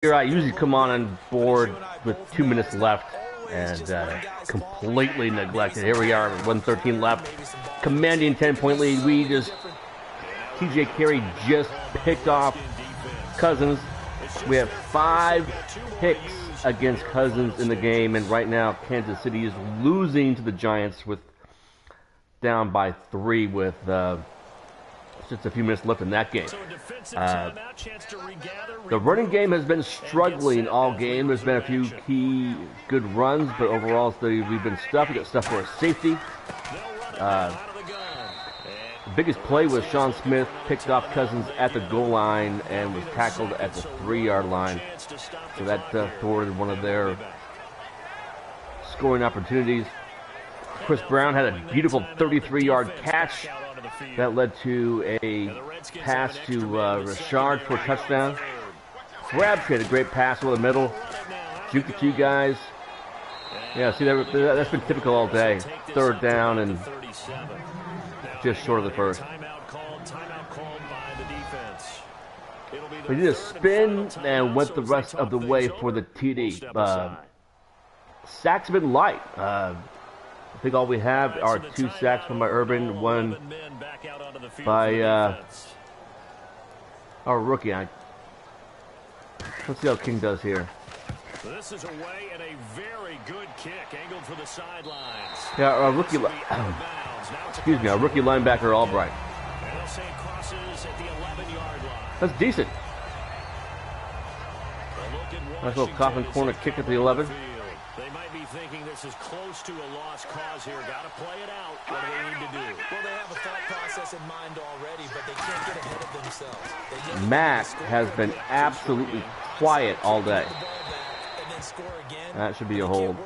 Here I usually come on board with 2 minutes left and completely neglected. Here we are, 1:13 left, commanding 10-point lead. TJ Carey just picked off Cousins. We have 5 picks against Cousins in the game, and right now Kansas City is losing to the Giants with down by 3 with just a few minutes left in that game. The running game has been struggling all game. There's been a few key good runs, but overall we've been stuffed. We got stuff for a safety. The biggest play was Sean Smith picked off Cousins at the goal line and was tackled at the 3-yard line. So that thwarted one of their scoring opportunities. Chris Brown had a beautiful 33-yard catch that led to a pass to Richard for a touchdown. Crabtree had a great pass over the middle. Juked the 2 guys. Yeah, see, that's been typical all day. 3rd down and just short of the first. We did a spin and went the rest of the way for the TD. Sacks have been light. I think all we have are 2 sacks from Urban, 1 by our rookie. Let's see how King does here. This is away and a very good kick angled for the sidelines. Yeah, our rookie. Excuse me, our rookie linebacker Albright. That's decent. Nice little coffin corner kick at the 11. They might be thinking this is close to a lost cause here. Got to play it out. What do they need to do? Well, they have a thought process in mind already, but they can't get ahead of themselves. Mac has been absolutely quiet all day. That should be a hold.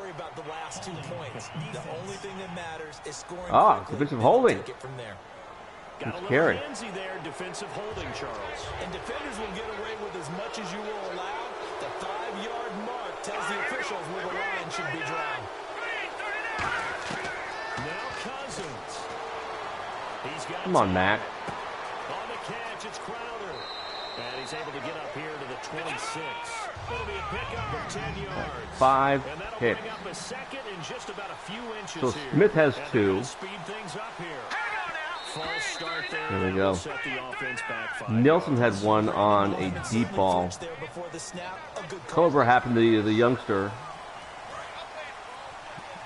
Defensive holding. It's Carey. Defensive holding, Charles. And defenders will get away with as much as you will allow. The 5-yard mark tells the officials where the line should be drawn. Now Cousins. Come on, Mac. On the catch, it's Crowder. And he's able to get up here to the 26. It'll be a pickup of 10 yards. 5 hits. So Smith has 2. There we go. Nelson had 1 on a deep ball. However, happened to the youngster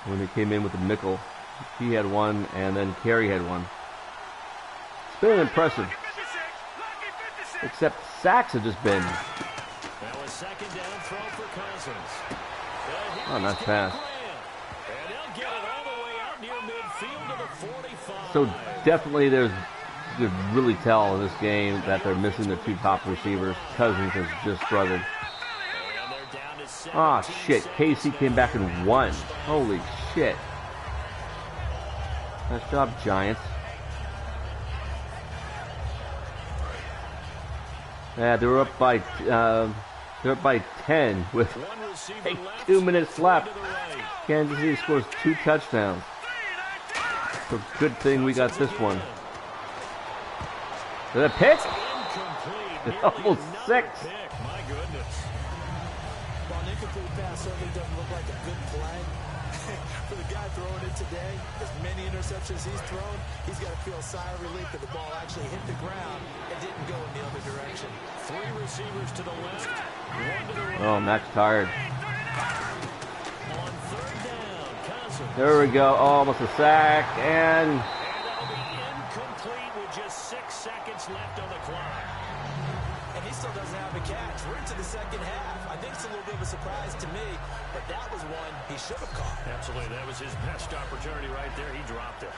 when he came in with the nickel. He had 1, and then Carey had 1. It's been impressive. Except sacks have just been. Oh, nice pass. So definitely you really tell in this game that they're missing the 2 top receivers. Cousins has just struggled. Ah, shit. KC came back and won. Holy shit. Nice job, Giants. Yeah, they were up by 10 with like 2 minutes left. Kansas City scores 2 touchdowns. So good thing we got this one. Is that a pick? It's almost 6. My goodness. Well, an incomplete pass certainly doesn't look like a good play. For the guy throwing it today, as many interceptions he's thrown, he's got to feel a sigh of relief that the ball actually hit the ground and didn't go in the other direction. 3 receivers to the left, 1 to the right. Oh, Mac's tired. On 3rd down, Cousins. There we go. Oh, almost a sack, and that'll be incomplete with just 6 seconds left on the clock. And he still doesn't have a catch. We're into the second half. I think it's a little bit of a surprise to me, but that was one he should have caught. Absolutely. That was his best opportunity right there. He dropped it.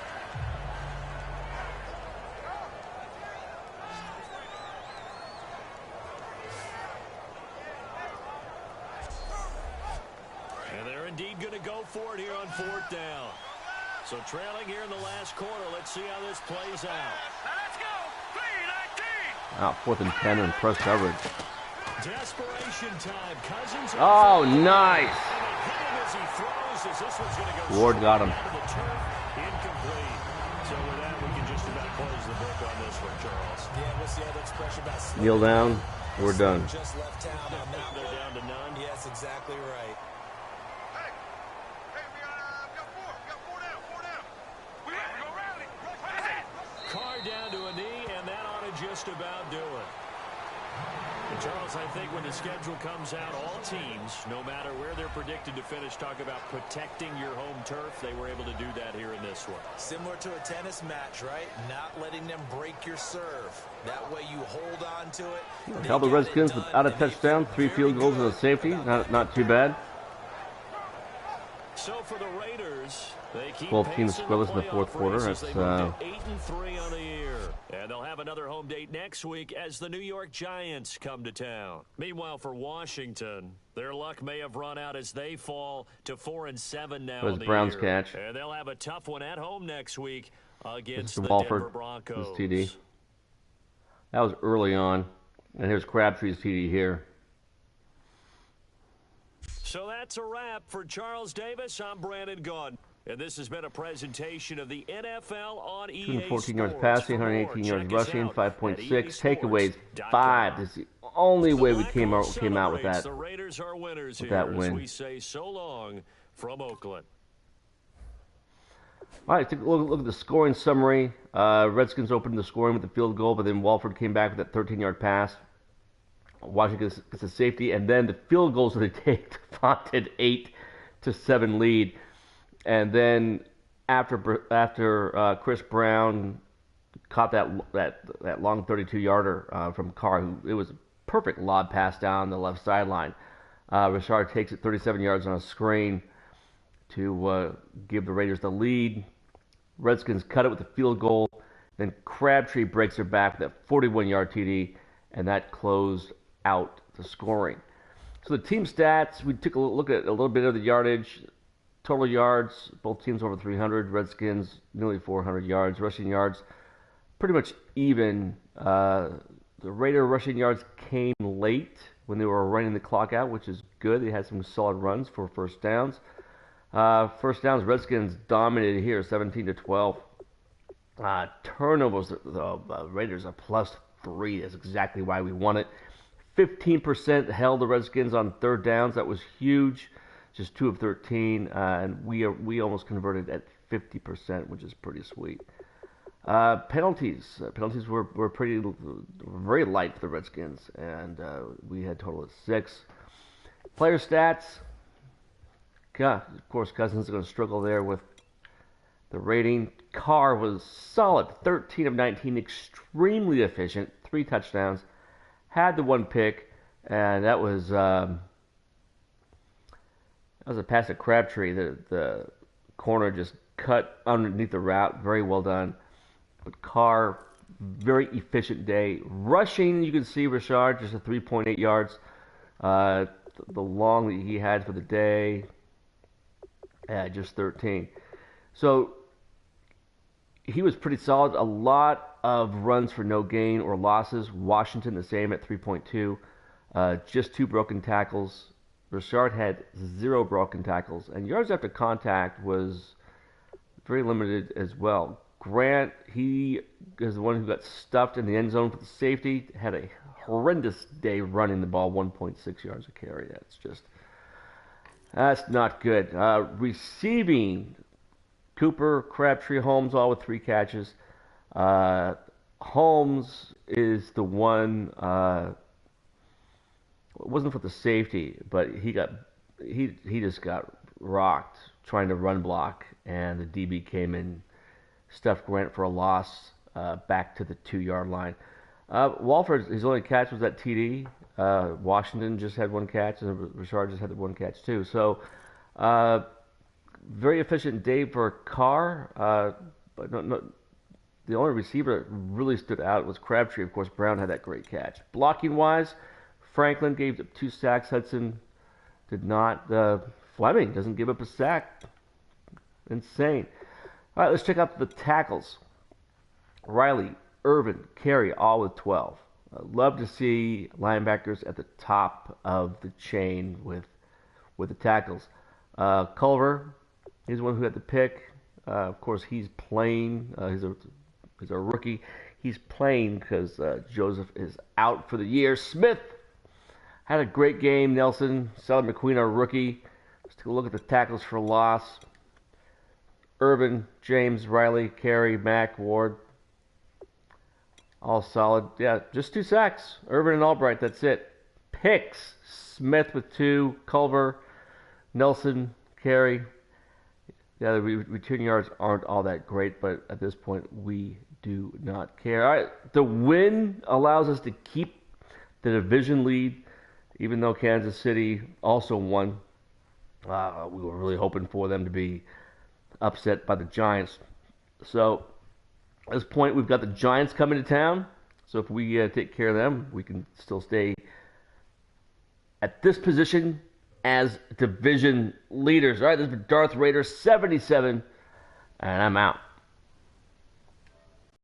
And they're indeed going to go for it here on 4th down. So trailing here in the last quarter. Let's see how this plays out. Let's go. 3-19. 4th and 10 and press coverage. Desperation time. Cousins. Oh, nice. Ward got him. Incomplete. So with that, we can just about close the book on this one, Charles. Yeah, what's the other expression about kneel down. We're done. Just left town on that They're one. down to none. Yes, exactly right. Hey, we got four down. We have to go rally. Carr down to a knee, and that ought to just about do it. And Charles, I think when the schedule comes out, all teams, no matter where they're predicted to finish, talk about protecting your home turf. They were able to do that here in this one. Similar to a tennis match, right? Not letting them break your serve. That way you hold on to it. Held the Redskins without a touchdown, 3 field goals and a safety. Not too bad. So for the Raiders, they keep 12 teams pace scoreless in the fourth playoff quarter. race as That's they move to 8-3 on the year. And they'll have another home date next week as the New York Giants come to town. Meanwhile, for Washington, their luck may have run out as they fall to 4-7 now was in the Brown's year. catch. And they'll have a tough one at home next week against Mr. the Walford, Denver Broncos. his TD. That was early on. And here's Crabtree's TD here. So that's a wrap for Charles Davis. I'm Brandon Gaudin. And this has been a presentation of the NFL on EA 214 yards Sports. passing, For more, 118 yards check us rushing, out 5.6 at takeaways, EASports.com. 5. This is the only way we The came out Blackhawks with that. celebrates. The Raiders are winners with here that as win. we say so long from Oakland. All right, take a look at the scoring summary. Redskins opened the scoring with the field goal, but then Walford came back with that 13-yard pass. Washington gets a safety, and then the field goals that they take to vaunted 8-7 lead. And then after Chris Brown caught that long 32-yarder from Carr, it was a perfect lob pass down the left sideline. Richard takes it 37 yards on a screen to give the Raiders the lead. Redskins cut it with a field goal. Then Crabtree breaks their back with that 41-yard TD, and that closed out the scoring. So the team stats, we took a look at a little bit of the yardage. Total yards, both teams over 300. Redskins, nearly 400 yards. Rushing yards, pretty much even. The Raider rushing yards came late when they were running the clock out, which is good. They had some solid runs for first downs. First downs, Redskins dominated here, 17-12. Turnovers, the Raiders are +3. That's exactly why we won it. 15% held the Redskins on third downs. That was huge. Just 2 of 13, and we almost converted at 50%, which is pretty sweet. Penalties were very light for the Redskins, and we had a total of 6. Player stats. God, of course, Cousins is going to struggle there with the rating. Carr was solid, 13 of 19, extremely efficient, 3 touchdowns, had the 1 pick, and that was a pass to Crabtree. The corner just cut underneath the route, very well done. But Carr, very efficient day. Rushing, you can see Richard, just a 3.8 yards. The long that he had for the day, just 13. So he was pretty solid. A lot of runs for no gain or losses. Washington the same at 3.2. Just 2 broken tackles. Richard had 0 broken tackles. And yards after contact was very limited as well. Grant, he is the one who got stuffed in the end zone for the safety. Had a horrendous day running the ball, 1.6 yards a carry. That's not good. Receiving, Cooper, Crabtree, Holmes, all with 3 catches. Holmes is the one. It wasn't for the safety, but he just got rocked trying to run block, and the DB came in, stuffed Grant for a loss back to the 2-yard line. Walford, his only catch was that TD. Washington just had 1 catch, and Richard just had the 1 catch too. So, very efficient day for Carr. But the only receiver that really stood out was Crabtree. Of course, Brown had that great catch. Blocking wise, Franklin gave up 2 sacks. Hudson did not. Fleming doesn't give up a sack. Insane. All right, let's check out the tackles. Riley, Irvin, Carey, all with 12. Love to see linebackers at the top of the chain with the tackles. Culver, he's the one who had the pick. Of course, he's playing. He's a rookie. he's playing because Joseph is out for the year. Smith had a great game. Nelson, Sally McQueen, our rookie. Let's take a look at the tackles for loss. Irvin, James, Riley, Carey, Mack, Ward. All solid. Yeah, just 2 sacks. Irvin and Albright, that's it. Picks. Smith with 2. Culver, Nelson, Carey. Yeah, the return yards aren't all that great, but at this point, we do not care. All right, the win allows us to keep the division lead, even though Kansas City also won. We were really hoping for them to be upset by the Giants. So at this point, we've got the Giants coming to town. So if we take care of them, we can still stay at this position as division leaders. All right, this is Darth Raider 77, and I'm out.